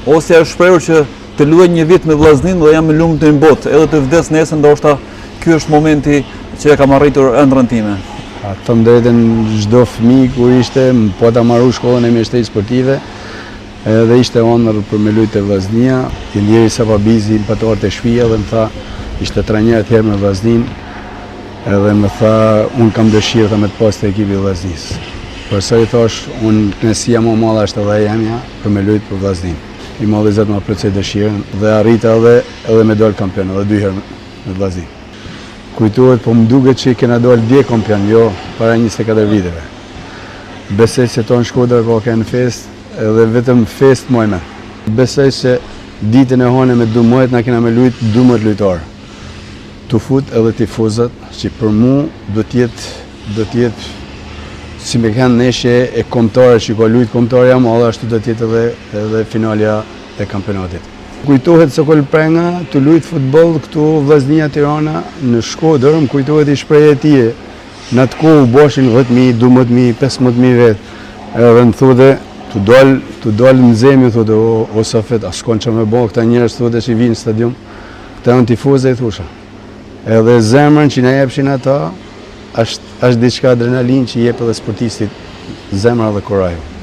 ose është shprehur që të luaj një vit me vllaznin dhe jam i lumtur në botë, edhe të vdes nesër, ndoshta ky është momenti që e kam arritur ëndrrën time. Thëmë drejtën, çdo fëmijë kur ishte, po ta marru shkollën e mjeshtrisë sportive, edhe ishte ëndër për me lujtë e vllaznia. Iljeri Sapabizi, impator të shtëpia, dhe më tha, ishte trajner atëherë me vllaznin, edhe më tha, unë kam dëshirë me të pas të ekipi vllaznisë. Përsa i thash, unë kënaqësia më e madhe është edhe jemja për me lujtë për vllaznin. I malli Zot ma plotësoi dëshirën dhe arrita edhe me dal kampion, edhe 2 herë me vllaznin. Kujtohet, po më duket që kena dalë dje kampion, jo para 24 viteve. Besoj se tonë Shkodra ka kënë fest, edhe vetëm fest mojme. Besoj se ditën e hane me 12 na kena me lujt 12 lujtarë. Tu fut edhe tifozat, që për mu do tjetë si me kanë neshje e kombëtare që ka lujt kombëtarja madhe, ashtu do tjetë edhe finalja e kampionatit. Kujtohet Sokol Prenga të lujt futboll këtu vllaznia Tirana në Shkodër, më kujtohet i shprehje e tij. Në atë kohë u boshin 10.000, 12.000, 15.000 vetë. Edhe më thotë, tu dal në zemjë, thotë, o Safet, a s'kon që me bo, këta njerëz thotë që vinë në stadium, këta janë tifozë, i thusha. Edhe zemrën që na jepshin ata, është diçka adrenalin që jep edhe sportistit zemra dhe koraj.